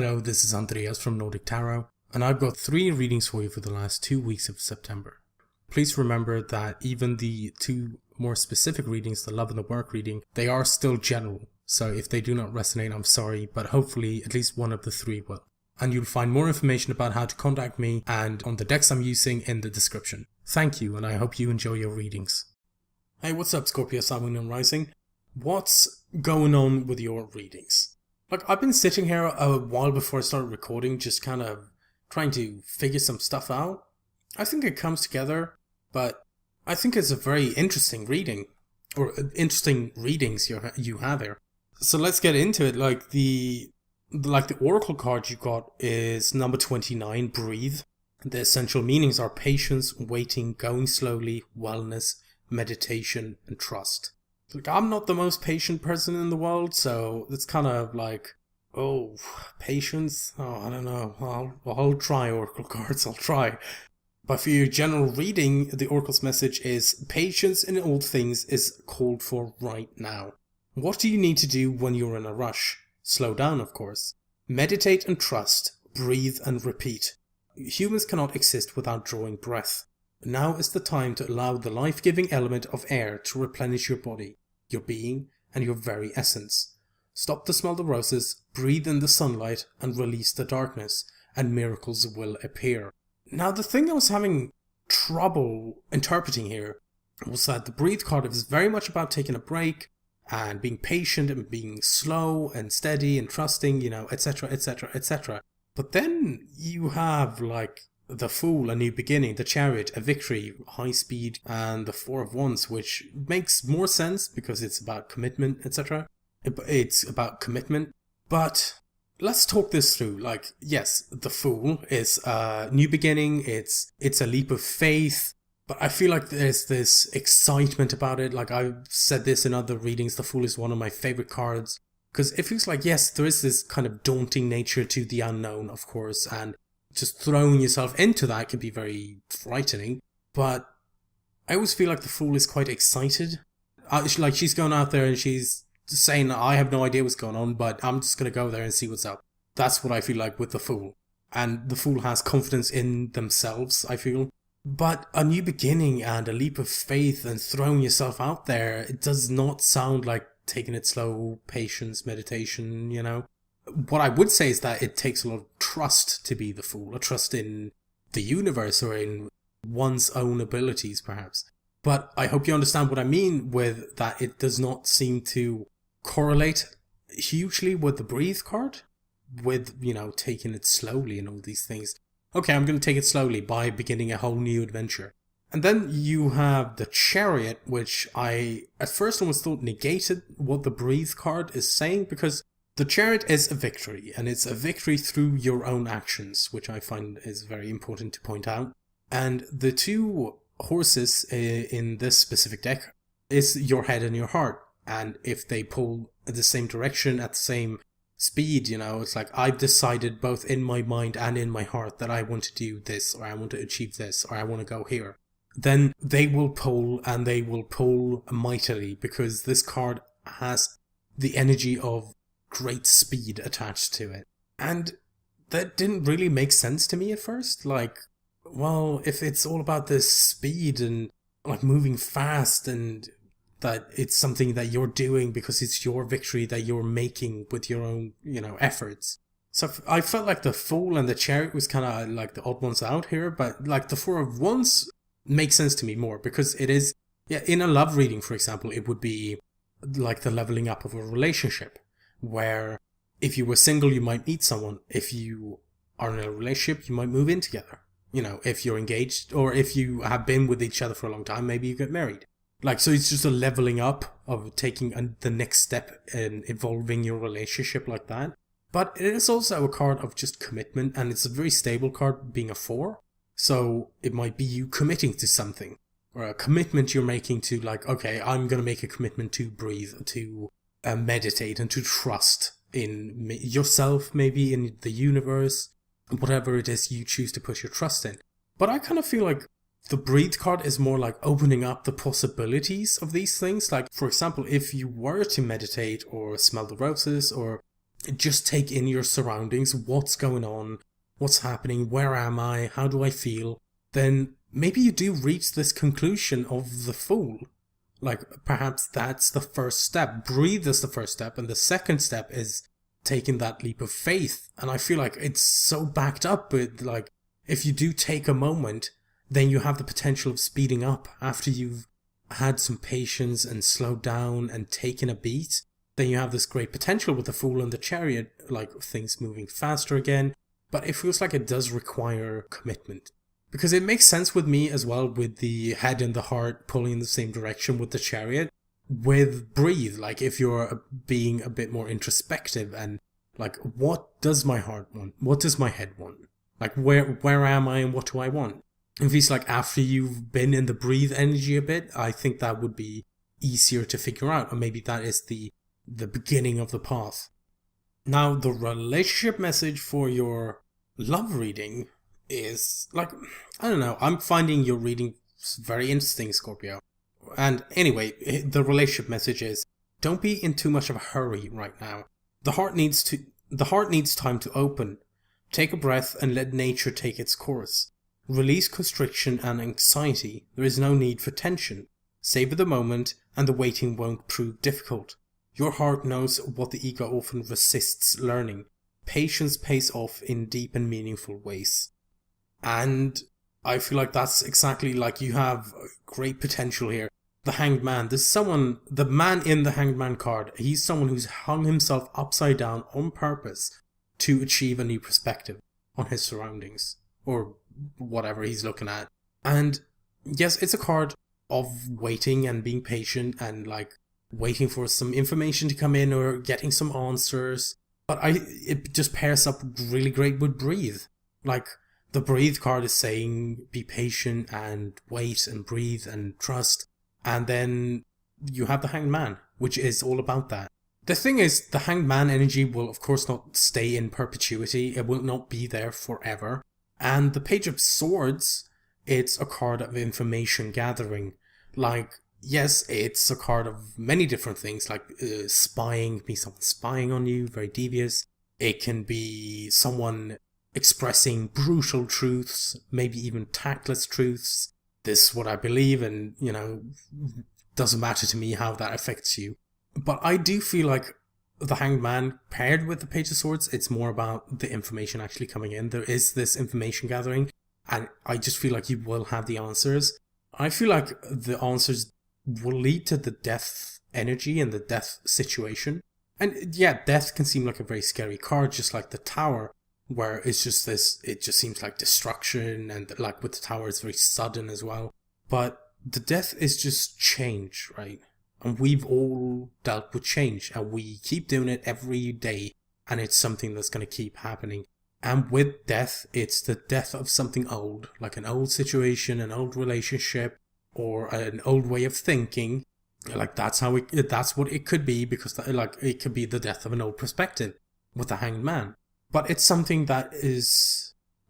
Hello, this is Andreas from Nordic Tarot, and I've got 3 readings for you for the last 2 weeks of September. Please remember that even the 2 more specific readings, the love and the work reading, they are still general. So if they do not resonate, I'm sorry, but hopefully at least one of the 3 will. And you'll find more information about how to contact me and on the decks I'm using in the description. Thank you, and I hope you enjoy your readings. Hey, what's up, Scorpio, Sun, Moon and Rising? What's going on with your readings? Like, I've been sitting here a while before I started recording, just kind of trying to figure some stuff out. I think it comes together, but I think it's a very interesting reading, or interesting readings you have here. So let's get into it. Like the oracle card you got is number 29, Breathe. The essential meanings are patience, waiting, going slowly, wellness, meditation, and trust. Like, I'm not the most patient person in the world, so it's kind of like, oh, patience? Oh, I don't know. I'll try oracle cards, I'll try. But for your general reading, the oracle's message is, patience in all things is called for right now. What do you need to do when you're in a rush? Slow down, of course. Meditate and trust. Breathe and repeat. Humans cannot exist without drawing breath. Now is the time to allow the life-giving element of air to replenish your body, your being, and your very essence. Stop to smell the roses, breathe in the sunlight, and release the darkness, and miracles will appear. Now, the thing I was having trouble interpreting here was that the Breathe card is very much about taking a break, and being patient, and being slow, and steady, and trusting, etc., etc., etc. But then you have, like, the Fool, a new beginning, the Chariot, a victory, high speed, and the Four of Wands, which makes more sense because it's about commitment, etc. It's about commitment. But let's talk this through. Like, yes, the Fool is a new beginning, it's a leap of faith, but I feel like there's this excitement about it. Like, I've said this in other readings, the Fool is one of my favorite cards, because it feels like, yes, there is this kind of daunting nature to the unknown, of course, and just throwing yourself into that can be very frightening, but I always feel like the Fool is quite excited. Like, she's going out there and she's saying, I have no idea what's going on, but I'm just going to go there and see what's up. That's what I feel like with the Fool. And the Fool has confidence in themselves, I feel. But a new beginning and a leap of faith and throwing yourself out there, it does not sound like taking it slow, patience, meditation, What I would say is that it takes a lot of trust to be the Fool, a trust in the universe or in one's own abilities, perhaps. But I hope you understand what I mean with that it does not seem to correlate hugely with the Breathe card, with, taking it slowly and all these things. Okay, I'm going to take it slowly by beginning a whole new adventure. And then you have the Chariot, which I at first almost thought negated what the Breathe card is saying, because the Chariot is a victory, and it's a victory through your own actions, which I find is very important to point out. And the 2 horses in this specific deck is your head and your heart. And if they pull in the same direction at the same speed, it's like, I've decided both in my mind and in my heart that I want to do this, or I want to achieve this, or I want to go here. Then they will pull, and they will pull mightily, because this card has the energy of great speed attached to it. And that didn't really make sense to me at first. Like, well, if it's all about this speed and like moving fast, and that it's something that you're doing because it's your victory that you're making with your own, efforts. So I felt like the Fool and the Chariot was kind of like the odd ones out here, but like the Four of Wands makes sense to me more, because it is, in a love reading, for example, it would be like the leveling up of a relationship, where if you were single, you might meet someone. If you are in a relationship, you might move in together. If you're engaged, or if you have been with each other for a long time, maybe you get married. Like, so it's just a leveling up of taking the next step and evolving your relationship like that. But it is also a card of just commitment, and it's a very stable card, being a 4. So it might be you committing to something, or a commitment you're making to, like, okay, I'm going to make a commitment to breathe, to meditate, and to trust in yourself, maybe in the universe, whatever it is you choose to put your trust in. But I kind of feel like the Breathe card is more like opening up the possibilities of these things. Like, for example, if you were to meditate or smell the roses or just take in your surroundings, what's going on, what's happening, where am I, how do I feel, then maybe you do reach this conclusion of the Fool. Like, perhaps that's the first step. Breathe is the first step, and the second step is taking that leap of faith. And I feel like it's so backed up with, like, if you do take a moment, then you have the potential of speeding up after you've had some patience and slowed down and taken a beat. Then you have this great potential with the Fool and the Chariot, like things moving faster again. But it feels like it does require commitment. Because it makes sense with me as well, with the head and the heart pulling in the same direction with the Chariot. With Breathe, like if you're being a bit more introspective and like, what does my heart want? What does my head want? Like, where am I and what do I want? It feels like after you've been in the Breathe energy a bit, I think that would be easier to figure out. Or maybe that is the beginning of the path. Now, the relationship message for your love reading is, like, I don't know, I'm finding your reading very interesting, Scorpio. And anyway, the relationship message is, don't be in too much of a hurry right now. The heart needs time to open. Take a breath and let nature take its course. Release constriction and anxiety. There is no need for tension. Savor the moment, and the waiting won't prove difficult. Your heart knows what the ego often resists learning. Patience pays off in deep and meaningful ways. And I feel like that's exactly, like, you have great potential here. The Hanged Man. There's someone, the man in the Hanged Man card, he's someone who's hung himself upside down on purpose to achieve a new perspective on his surroundings, or whatever he's looking at. And yes, it's a card of waiting and being patient and, like, waiting for some information to come in or getting some answers. But it just pairs up really great with Breathe. Like, the Breathe card is saying be patient and wait and breathe and trust. And then you have the Hanged Man, which is all about that. The thing is, the Hanged Man energy will of course not stay in perpetuity. It will not be there forever. And the Page of Swords, it's a card of information gathering. Like, yes, it's a card of many different things, like spying, be someone spying on you, very devious. It can be someone expressing brutal truths, maybe even tactless truths. This is what I believe, and, you know, doesn't matter to me how that affects you. But I do feel like the Hanged Man paired with the Page of Swords, it's more about the information actually coming in. There is this information gathering, and I just feel like you will have the answers. I feel like the answers will lead to the death energy and the death situation. And yeah, death can seem like a very scary card, just like the Tower, where it's just this, it just seems like destruction, and like with the Tower it's very sudden as well. But the death is just change, right? And we've all dealt with change, and we keep doing it every day, and it's something that's going to keep happening. And with death, it's the death of something old, like an old situation, an old relationship, or an old way of thinking. Like, that's what it could be, because like it could be the death of an old perspective with the Hanged Man. But it's something that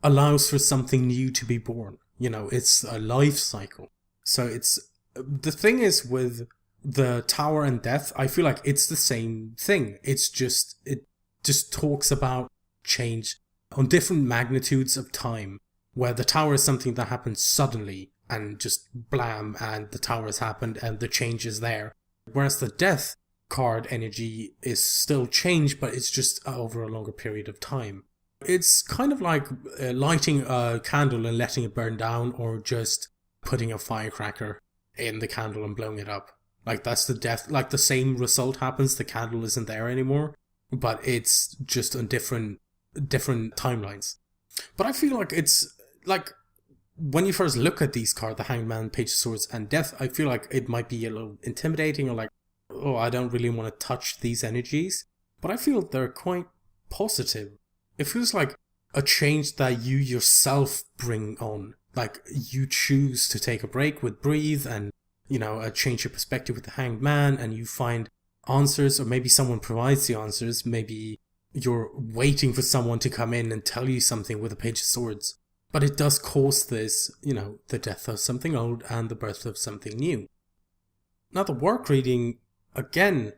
allows for something new to be born. You know, it's a life cycle. So the thing is with the Tower and death, I feel like it's the same thing. It just talks about change on different magnitudes of time, where the Tower is something that happens suddenly and just blam, and the Tower has happened and the change is there. Whereas the death card energy is still change, but it's just over a longer period of time. It's kind of like lighting a candle and letting it burn down, or just putting a firecracker in the candle and blowing it up. Like, that's the death. Like, the same result happens, the candle isn't there anymore, but it's just on different timelines. But I feel like it's like, when you first look at these cards, the Hanged Man, Page of Swords, and Death, I feel like it might be a little intimidating, or like, oh, I don't really want to touch these energies. But I feel they're quite positive. It feels like a change that you yourself bring on. Like, you choose to take a break with Breathe, and, you know, change your perspective with the Hanged Man, and you find answers, or maybe someone provides the answers. Maybe you're waiting for someone to come in and tell you something with a Page of Swords. But it does cause this, you know, the death of something old and the birth of something new. Now, the work reading, again,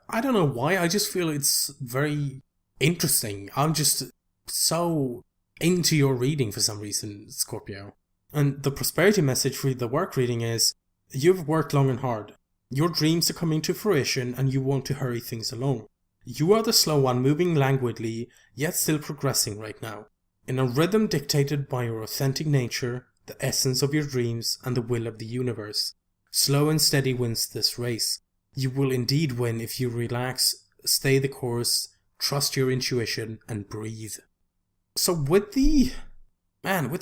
I don't know why, I just feel it's very interesting. I'm just so into your reading for some reason, Scorpio. And the prosperity message for the work reading is, you've worked long and hard. Your dreams are coming to fruition and you want to hurry things along. You are the slow one, moving languidly, yet still progressing right now. In a rhythm dictated by your authentic nature, the essence of your dreams, and the will of the universe. Slow and steady wins this race. You will indeed win if you relax, stay the course, trust your intuition, and breathe. So with the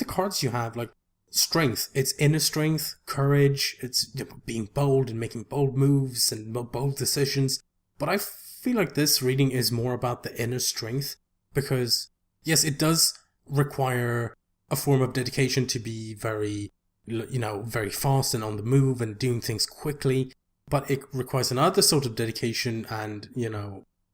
cards you have, like strength, it's inner strength, courage, it's being bold and making bold moves and bold decisions. But I feel like this reading is more about the inner strength, because yes, it does require a form of dedication to be very fast and on the move and doing things quickly, but it requires another sort of dedication and,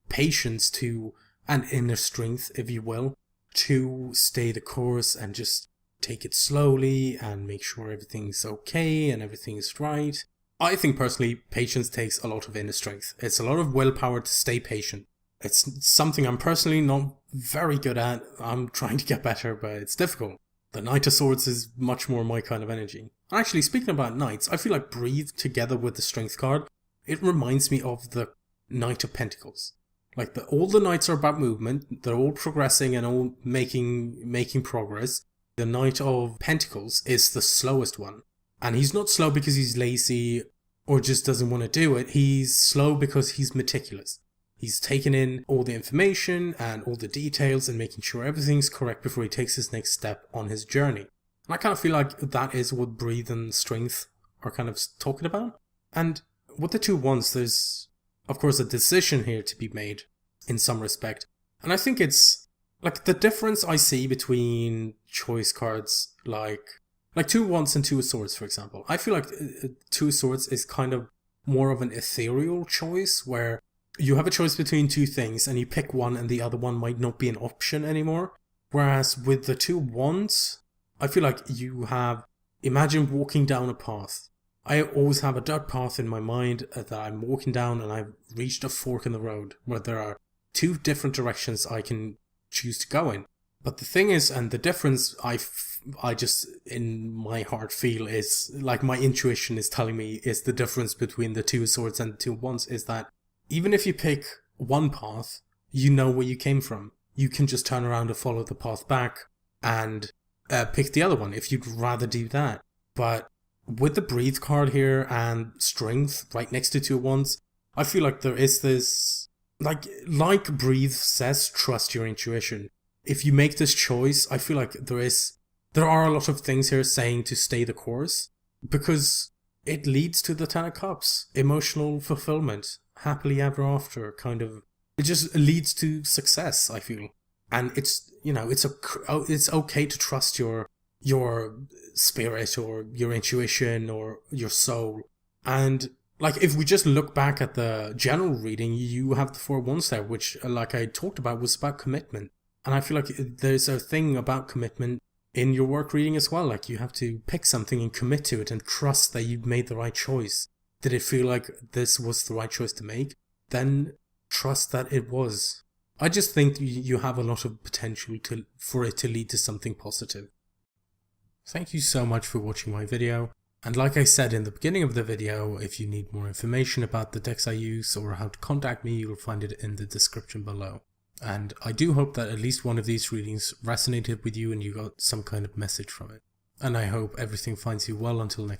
patience to, and inner strength, if you will, to stay the course and just take it slowly and make sure everything's okay and everything's right. I think personally, patience takes a lot of inner strength. It's a lot of willpower to stay patient. It's something I'm personally not very good at. I'm trying to get better, but it's difficult. The Knight of Swords is much more my kind of energy. Actually, speaking about Knights, I feel like Breathe together with the Strength card, it reminds me of the Knight of Pentacles. Like, all the Knights are about movement, they're all progressing and all making progress. The Knight of Pentacles is the slowest one. And he's not slow because he's lazy or just doesn't want to do it. He's slow because he's meticulous. He's taken in all the information and all the details and making sure everything's correct before he takes his next step on his journey. And I kind of feel like that is what Breathe and Strength are kind of talking about. And with the 2 wands, there's, of course, a decision here to be made in some respect. And I think it's, like, the difference I see between choice cards, like 2 wands and 2 of swords, for example. I feel like 2 of swords is kind of more of an ethereal choice, where you have a choice between 2 things and you pick one and the other one might not be an option anymore. Whereas with the 2 wands, I feel like you have, imagine walking down a path. I always have a dirt path in my mind that I'm walking down, and I've reached a fork in the road where there are 2 different directions I can choose to go in. But the thing is, and the difference I just in my heart feel is, like, my intuition is telling me is the difference between the 2 swords and the 2 wands is that even if you pick one path, you know where you came from. You can just turn around and follow the path back and pick the other one if you'd rather do that. But with the Breathe card here and Strength right next to 2 wands, I feel like there is this, like Breathe says, trust your intuition. If you make this choice, I feel like there are a lot of things here saying to stay the course, because it leads to the 10 of Cups, emotional fulfillment, happily ever after, kind of. It just leads to success, I feel. And it's, it's okay to trust your spirit or your intuition or your soul. And, like, if we just look back at the general reading, you have the 4 wands there, which, like I talked about, was about commitment. And I feel like there's a thing about commitment in your work reading as well. Like, you have to pick something and commit to it and trust that you've made the right choice. Did it feel like this was the right choice to make? Then trust that it was. I just think you have a lot of potential for it to lead to something positive. Thank you so much for watching my video. And like I said in the beginning of the video, if you need more information about the decks I use or how to contact me, you'll find it in the description below. And I do hope that at least one of these readings resonated with you and you got some kind of message from it. And I hope everything finds you well until next time.